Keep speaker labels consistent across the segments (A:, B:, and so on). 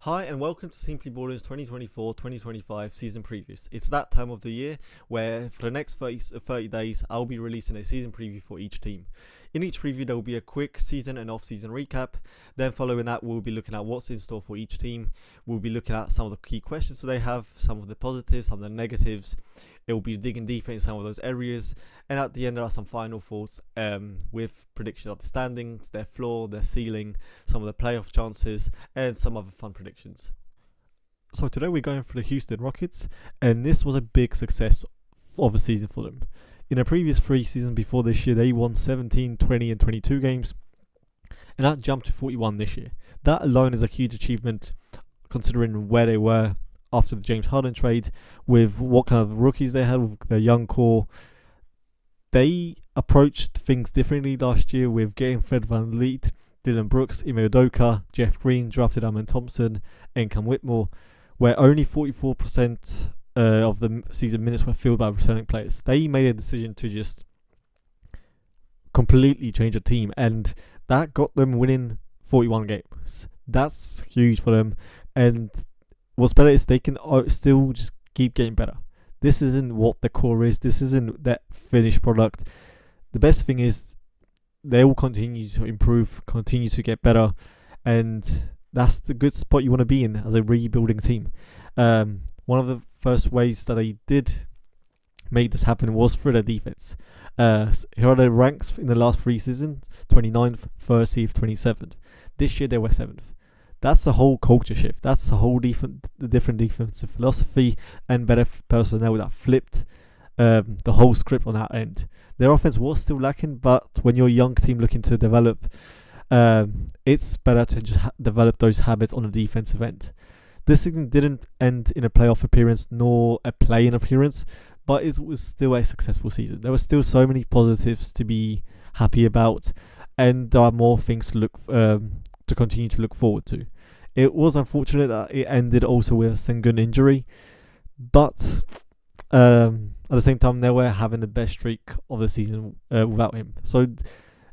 A: Hi and welcome to Simply Ballers 2024-2025 season previews. It's that time of the year where for the next 30 days I'll be releasing a season preview for each team. In each preview there will be a quick season and off-season recap. Then following that we'll be looking at what's in store for each team. We'll be looking at some of the key questions that they have, some of the positives, some of the negatives. It will be digging deeper in some of those areas. And at the end there are some final thoughts with prediction of the standings, their floor, their ceiling, some of the playoff chances, and some other fun predictions. So today we're going for the Houston Rockets, and this was a big success of a season for them. In the previous 3 seasons before this year, they won 17, 20, and 22 games, and that jumped to 41 this year. That alone is a huge achievement considering where they were after the James Harden trade, with what kind of rookies they had, with their young core. They approached things differently last year with getting Fred VanVleet, Dylan Brooks, Ime Udoka, Jeff Green, drafted Amen Thompson, and Cam Whitmore, where only 44% of the season minutes were filled by returning players. They made a decision to just completely change the team, and that got them winning 41 games. That's huge for them, and what's better is they can still just keep getting better. This isn't what the core is. This isn't that finished product. The best thing is they will continue to improve, continue to get better, and that's the good spot you want to be in as a rebuilding team. One of the first ways that they did make this happen was through their defense. Here are the ranks in the last 3 seasons: 29th, 30th, 27th. This year they were 7th. That's a whole culture shift. That's a whole different defensive philosophy and better personnel that flipped the whole script on that end. Their offense was still lacking, but when you're a young team looking to develop, it's better to just develop those habits on the defensive end. This season didn't end in a playoff appearance nor a play-in appearance, but it was still a successful season. There were still so many positives to be happy about, and there are more things to continue to look forward to. It was unfortunate that it ended also with a Sengun injury, but at the same time they were having the best streak of the season without him.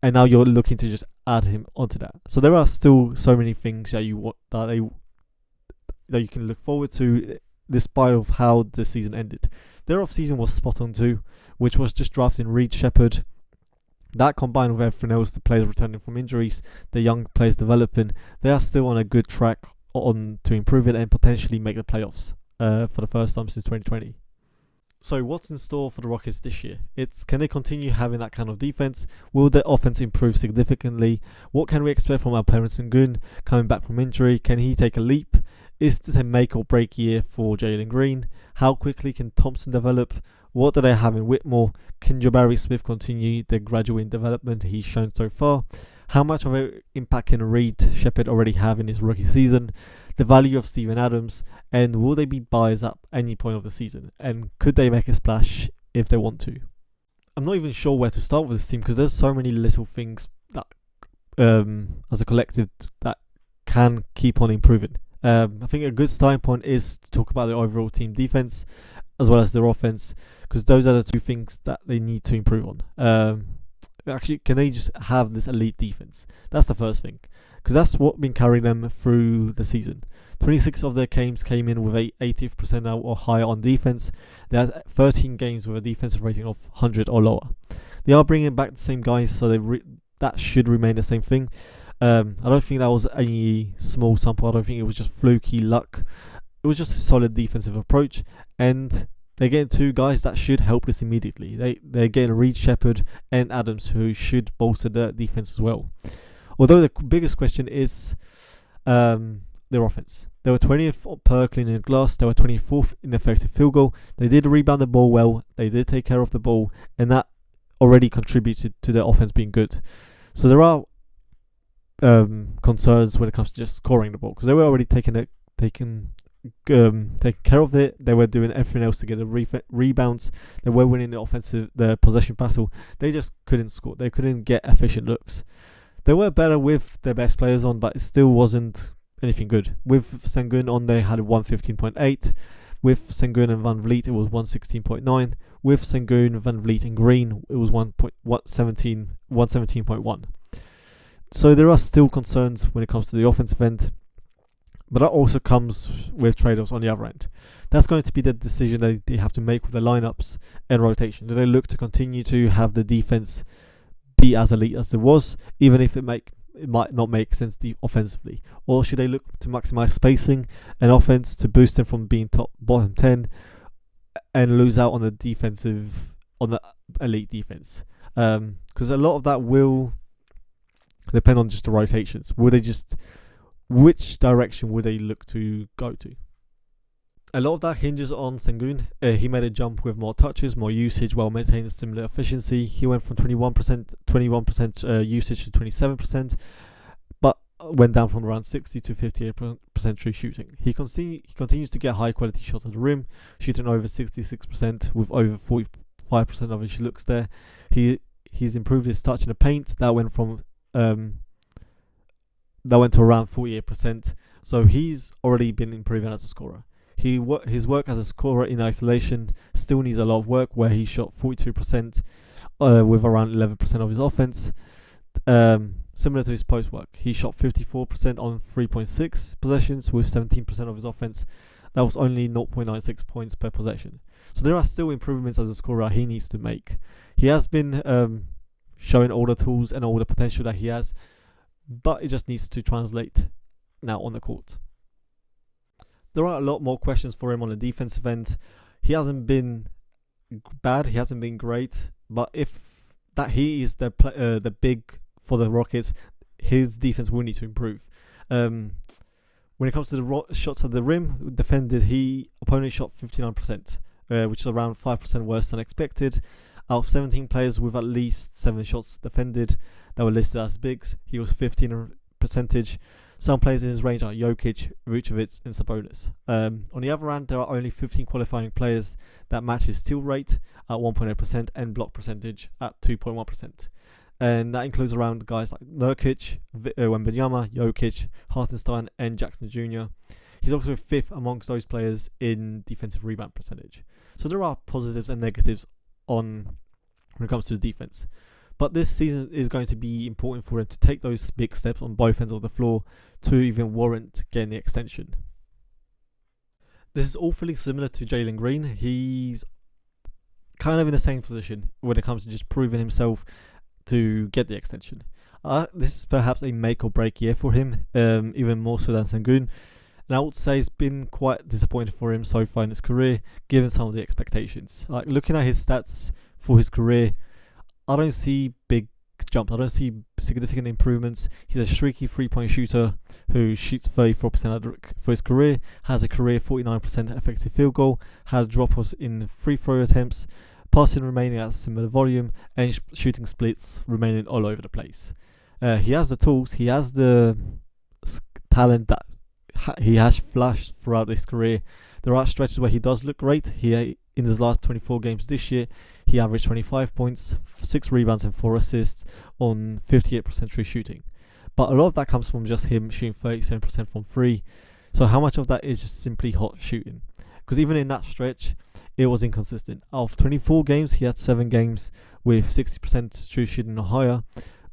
A: And now you're looking to just add him onto that. So there are still so many things that you can look forward to, despite of how the season ended. Their off season was spot on too, which was just drafting Reed Shepherd. That combined with everything else, the players returning from injuries, the young players developing, they are still on a good track to improve it and potentially make the playoffs for the first time since 2020. So what's in store for the Rockets this year? Can they continue having that kind of defense? Will the offense improve significantly? What can we expect from Alperen Sengun coming back from injury? Can he take a leap? Is this a make or break year for Jalen Green? How quickly can Thompson develop? What do they have in Whitmore? Can Jabari Smith continue the gradual development he's shown so far? How much of an impact can Reed Shepherd already have in his rookie season? The value of Steven Adams, and will they be buys at any point of the season? And could they make a splash if they want to? I'm not even sure where to start with this team because there's so many little things that, as a collective, that can keep on improving. I think a good starting point is to talk about the overall team defense as well as their offense, because those are the 2 things that they need to improve on. Actually, can they just have this elite defense? That's the first thing, because that's what's been carrying them through the season. 26 of their games came in with a 80th percentile or higher on defense. They had 13 games with a defensive rating of 100 or lower. They are bringing back the same guys, so that should remain the same thing. I don't think that was any small sample. I don't think it was just fluky luck. It was just a solid defensive approach, and they're getting 2 guys that should help this immediately. They're getting Reed Shepherd and Adams, who should bolster the defense as well. Although the biggest question is their offense. They were 20th per cleaning glass. They were 24th in effective field goal. They did rebound the ball well. They did take care of the ball, and that already contributed to their offense being good. So there are concerns when it comes to just scoring the ball, because they were already taking care of it. They were doing everything else to get the rebounds. They were winning the possession battle. They just couldn't score. They couldn't get efficient looks. They were better with their best players on, but it still wasn't anything good. With Sengun on, they had 115.8. With Sengun and VanVleet, it was 116.9. With Sengun, VanVleet, and Green, it was 117.1. So there are still concerns when it comes to the offensive end. But that also comes with trade-offs on the other end. That's going to be the decision they have to make with their lineups and rotation. Do they look to continue to have the defense be as elite as it was, even if it might not make sense offensively? Or should they look to maximize spacing and offense to boost them from being bottom 10 and lose out on the elite defense? Because a lot of that will depend on just the rotations. Which direction would they look to go to? A lot of that hinges on Sengun. He made a jump with more touches, more usage, while maintaining similar efficiency. He went from 21% usage to 27%, but went down from around 60 to 58% true shooting. He continues to get high quality shots at the rim, shooting over 66% with over 45% of his looks there. He's improved his touch in the paint. That went to around 48%. So he's already been improving as a scorer. His work as a scorer in isolation still needs a lot of work, where he shot 42% with around 11% of his offense. Similar to his post work, he shot 54% on 3.6 possessions with 17% of his offense. That was only 0.96 points per possession. So there are still improvements as a scorer he needs to make. He has been showing all the tools and all the potential that he has, but it just needs to translate now on the court. There are a lot more questions for him on the defensive end. He hasn't been bad, he hasn't been great, but if that he is the big for the Rockets, his defense will need to improve. When it comes to the shots at the rim defended, opponent shot 59%, which is around 5% worse than expected. Out of 17 players with at least 7 shots defended that were listed as bigs, he was 15%. Some players in his range are Jokic, Vucevic, and Sabonis. On the other hand, there are only 15 qualifying players that match his steal rate at 1.8% and block percentage at 2.1%. And that includes around guys like Nurkic, Wembanyama, Jokic, Hartenstein, and Jackson Jr. He's also fifth amongst those players in defensive rebound percentage. So there are positives and negatives when it comes to his defense. But this season is going to be important for him to take those big steps on both ends of the floor to even warrant getting the extension. This is awfully similar to Jalen Green. He's kind of in the same position when it comes to just proving himself to get the extension. This is perhaps a make or break year for him, even more so than Sengun. And I would say it's been quite disappointing for him so far in his career, given some of the expectations. Like looking at his stats for his career, I don't see big jumps. I don't see significant improvements. He's a streaky 3-point shooter who shoots 34% for his career, has a career 49% effective field goal, had drop-offs in free throw attempts, passing remaining at a similar volume, and shooting splits remaining all over the place. He has the tools, he has the talent that he has flashed throughout his career. There are stretches where he does look great. In his last 24 games this year, he averaged 25 points, 6 rebounds and 4 assists on 58% true shooting. But a lot of that comes from just him shooting 37% from 3. So how much of that is just simply hot shooting? Because even in that stretch, it was inconsistent. Out of 24 games, he had 7 games with 60% true shooting or higher,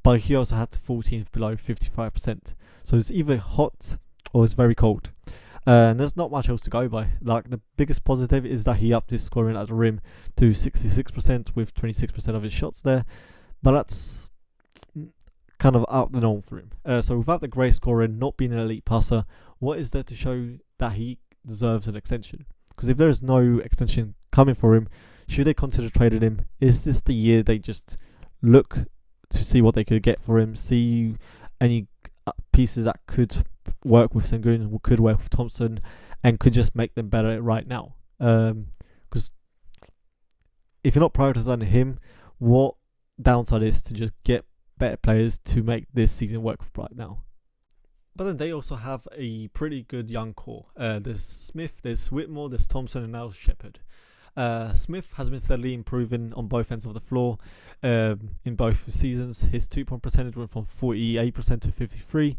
A: but he also had 14 below 55%. So it's either hot or it's very cold. And there's not much else to go by. Like the biggest positive is that he upped his scoring at the rim to 66% with 26% of his shots there. But that's kind of out the norm for him. So without the great scoring, not being an elite passer, what is there to show that he deserves an extension? Because if there is no extension coming for him, should they consider trading him? Is this the year they just look to see what they could get for him? See any pieces that could work with Sengun, could work with Thompson, and could just make them better right now? Because if you're not prioritizing him, what downside is to just get better players to make this season work right now? But then they also have a pretty good young core. There's Smith, there's Whitmore, there's Thompson, and now Shepherd. Smith has been steadily improving on both ends of the floor in both seasons. His 2-point percentage went from 48% to 53%.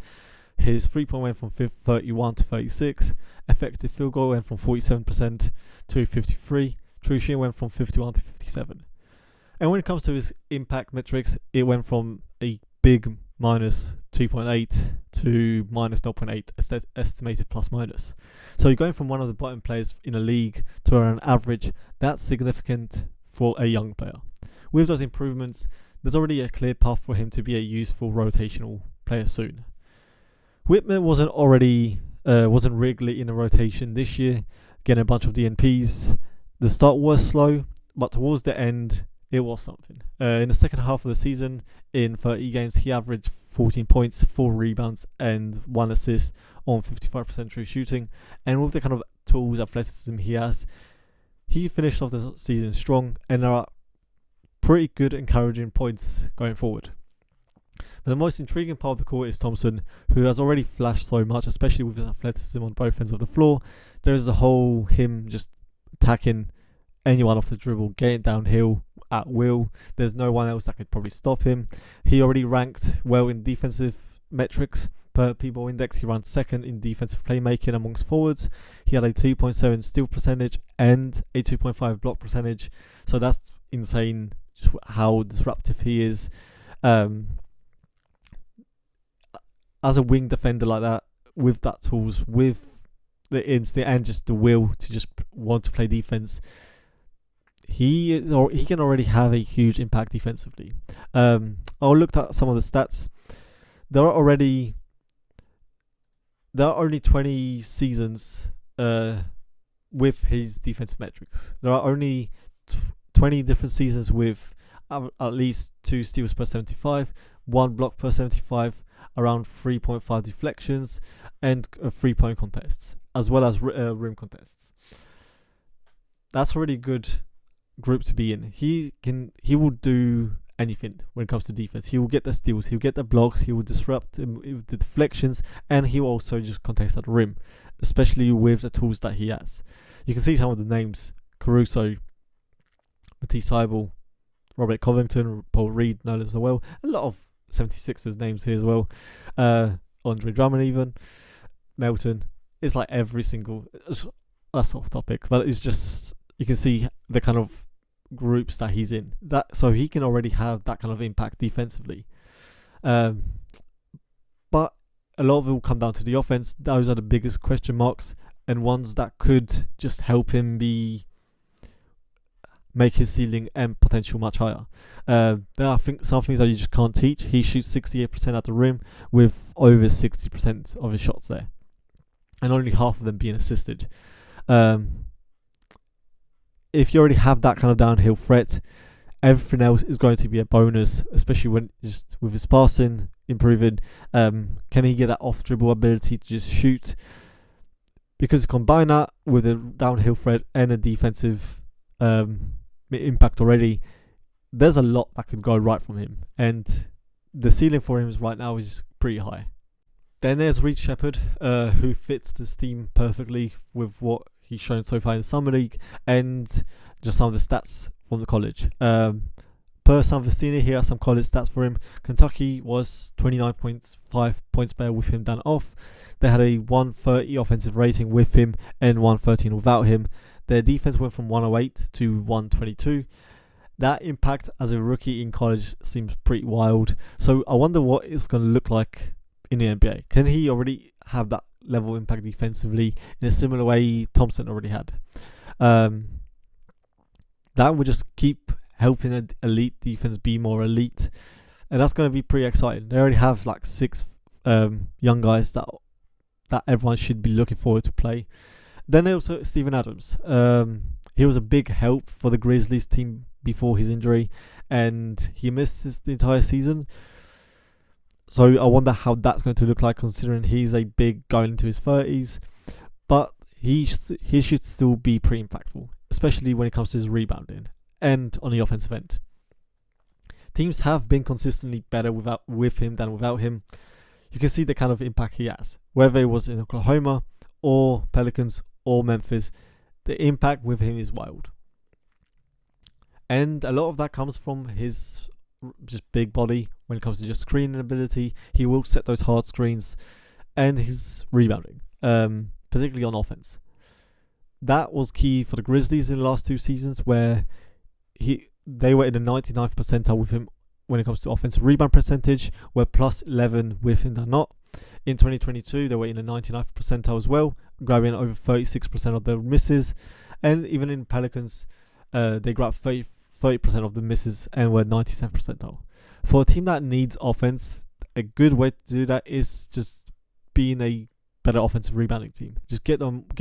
A: His 3-point went from 31 to 36. Effective field goal went from 47% to 53%. True shooting went from 51 to 57%. And when it comes to his impact metrics, it went from a big minus 2.8 to minus 0.8 estimated plus minus. So you're going from one of the bottom players in a league to an average. That's significant for a young player. With those improvements, there's already a clear path for him to be a useful rotational player soon. Whitmer wasn't regularly in the rotation this year, getting a bunch of DNPs. The start was slow, but towards the end, it was something. In the second half of the season, in 30 games, he averaged 14 points, 4 rebounds, and 1 assist on 55% true shooting. And with the kind of tools, athleticism he has, he finished off the season strong, and there are pretty good encouraging points going forward. But the most intriguing part of the court is Thompson, who has already flashed so much, especially with his athleticism on both ends of the floor. There is the whole him just attacking anyone off the dribble, getting downhill at will. There's no one else that could probably stop him. He already ranked well in defensive metrics. Per PBall Index, he ran second in defensive playmaking amongst forwards. He had a 2.7 steal percentage and a 2.5 block percentage. So that's insane, just how disruptive he is. As a wing defender like that, with that tools, with the instinct and just the will to just want to play defense, he can already have a huge impact defensively. I looked at some of the stats. There are only 20 seasons with his defensive metrics. There are only 20 different seasons with at least 2 steals per 75, 1 block per 75, around 3.5 deflections, and 3-point contests, as well as rim contests. That's a really good group to be in. He will do anything when it comes to defense. He will get the steals, he'll get the blocks, he will disrupt with the deflections, and he will also just contest at the rim, especially with the tools that he has. You can see some of the names: Caruso, Matisse Thybulle, Robert Covington, Paul Reed, known as well. A lot of 76ers names here as well. Andre Drummond even. Melton. It's like every single... That's off topic, but it's just... You can see the kind of groups that he's in. So he can already have that kind of impact defensively. But a lot of it will come down to the offense. Those are the biggest question marks, and ones that could just help him make his ceiling and potential much higher. There are some things that you just can't teach. He shoots 68% at the rim with over 60% of his shots there, and only half of them being assisted. If you already have that kind of downhill threat, everything else is going to be a bonus, especially when just with his passing improving. Can he get that off dribble ability to just shoot? Because combine that with a downhill threat and a defensive impact already, there's a lot that could go right from him, and the ceiling for him right now is pretty high. Then there's Reed Sheppard, who fits this team perfectly with what he's shown so far in the Summer League and just some of the stats from the college. Per San Vicini, here are some college stats for him. Kentucky was 29.5 points better with him than off. They had a 130 offensive rating with him and 113 without him. Their defense went from 108 to 122. That impact as a rookie in college seems pretty wild. So I wonder what it's going to look like in the NBA. Can he already have that level of impact defensively in a similar way Thompson already had? That would just keep helping an elite defense be more elite, and that's going to be pretty exciting. They already have like 6 young guys that everyone should be looking forward to play. Then there's also Steven Adams. He was a big help for the Grizzlies team before his injury, and he missed the entire season. So I wonder how that's going to look like, considering he's a big going into his 30s. But he should still be pretty impactful, especially when it comes to his rebounding and on the offensive end. Teams have been consistently better with him than without him. You can see the kind of impact he has, whether it was in Oklahoma or Pelicans or Memphis. The impact with him is wild, and a lot of that comes from his just big body. When it comes to just screening ability, he will set those hard screens, and his rebounding, particularly on offense. That was key for the Grizzlies in the last 2 seasons, where they were in the 99th percentile when it comes to offensive rebound percentage, were plus 11 within the knot. In 2022, they were in the 99th percentile as well, grabbing over 36% of their misses. And even in Pelicans, they grabbed 30% of the misses and were 97th percentile. For a team that needs offense, a good way to do that is just being a better offensive rebounding team. Just get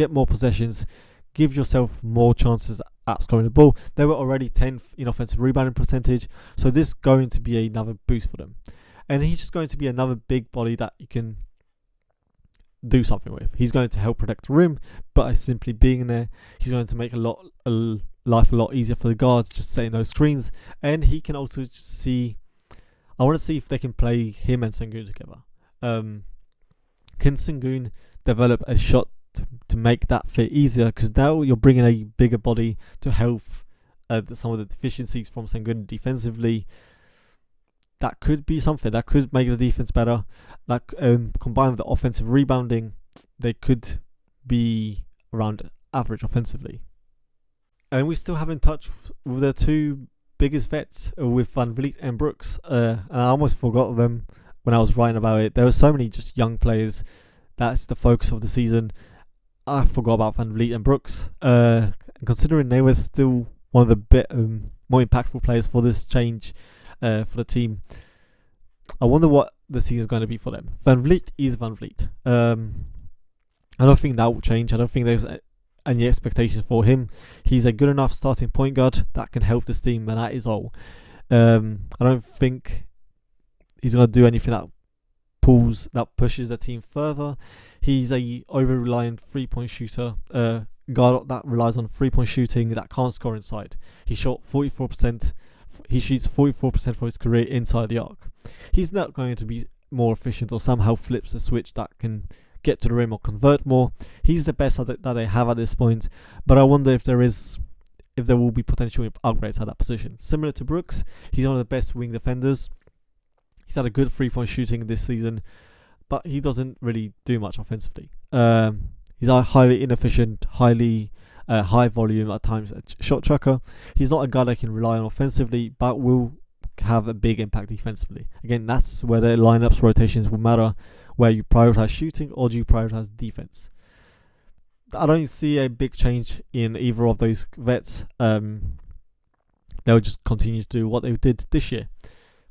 A: more possessions, give yourself more chances at scoring the ball. They were already 10th in offensive rebounding percentage, so this is going to be another boost for them. And he's just going to be another big body that you can do something with. He's going to help protect the rim, but by simply being there, he's going to make life a lot easier for the guards, just setting those screens. And he can also see, I want to see if they can play him and Sengun together. Can Sengun develop a shot to make that fit easier? Because now you're bringing a bigger body to help some of the deficiencies from Sengun defensively. That could be something that could make the defense better. Like combined with the offensive rebounding, they could be around average offensively. And we still haven't touched with the two biggest vets with Van Vliet and Brooks. And I almost forgot them when I was writing about it. There were so many just young players. That's the focus of the season. I forgot about Van Vliet and Brooks. Considering they were still one of the more impactful players for this change for the team, I wonder what the season is going to be for them. Van Vliet is Van Vliet. I don't think that will change. I don't think there's any expectations for him. He's a good enough starting point guard that can help this team, and that is all. I don't think he's going to do anything that pushes the team further. He's a over-reliant 3-point shooter, guard that relies on 3-point shooting that can't score inside. He shot 44%. He shoots 44% for his career inside the arc. He's not going to be more efficient or somehow flips a switch that can get to the rim or convert more. He's the best that they have at this point, but I wonder if there will be potential upgrades at that position. Similar to Brooks, he's one of the best wing defenders. He's had a good 3-point shooting this season, but he doesn't really do much offensively. He's a highly inefficient, high volume at times shot tracker. He's not a guy that can rely on offensively, but will have a big impact defensively. Again, that's where the lineups rotations will matter, where you prioritize shooting or do you prioritize defense. I don't see a big change in either of those vets. They'll just continue to do what they did this year.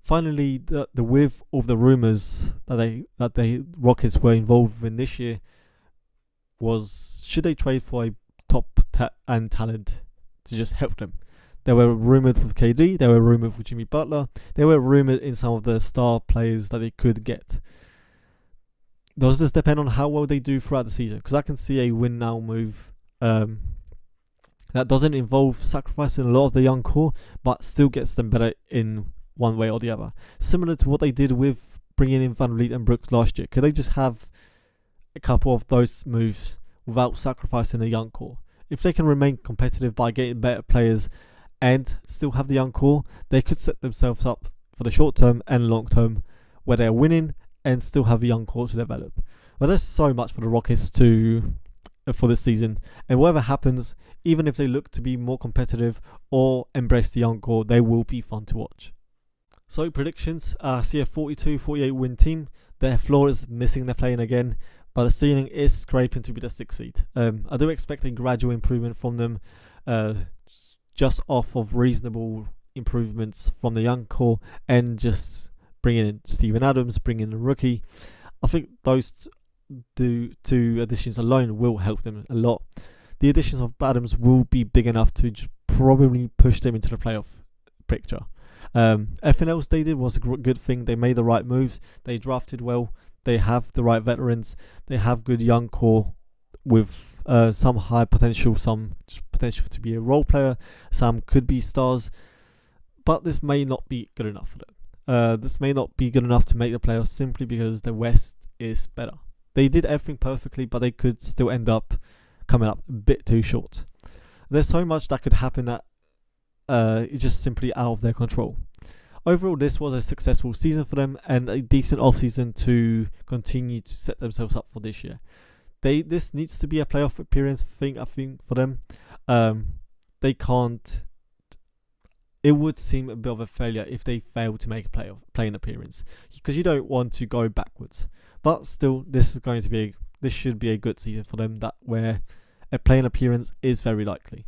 A: Finally, the width of the rumors that the Rockets were involved in this year was, should they trade for a top and talent to just help them? There were rumours with KD, there were rumours with Jimmy Butler, there were rumours in some of the star players that they could get. Does this depend on how well they do throughout the season? Because I can see a win now move that doesn't involve sacrificing a lot of the young core, but still gets them better in one way or the other. Similar to what they did with bringing in Van Vliet and Brooks last year. Could they just have a couple of those moves without sacrificing the young core? If they can remain competitive by getting better players and still have the young core, they could set themselves up for the short term and long term where they're winning and still have a young core to develop. But there's so much for the Rockets for this season, and whatever happens, even if they look to be more competitive or embrace the young core, they will be fun to watch. So predictions, see a 42-48 win team. Their floor is missing their playing again, but the ceiling is scraping to be the 6th seed. I do expect a gradual improvement from them, just off of reasonable improvements from the young core and just bringing in Steven Adams, bringing in a rookie. I think those two additions alone will help them a lot. The additions of Adams will be big enough to probably push them into the playoff picture. Everything else they did was a good thing. They made the right moves. They drafted well. They have the right veterans. They have good young core with some high potential, some potential to be a role player. Some could be stars. But this may not be good enough for them. This may not be good enough to make the playoffs simply because the West is better. They did everything perfectly, but they could still end up coming up a bit too short. There's so much that could happen that it's just simply out of their control. Overall, this was a successful season for them and a decent off-season to continue to set themselves up for this year. This needs to be a playoff appearance thing, I think, for them. They can't it would seem a bit of a failure if they fail to make a playing appearance, because you don't want to go backwards. But still, this should be a good season for them, that where a playing appearance is very likely.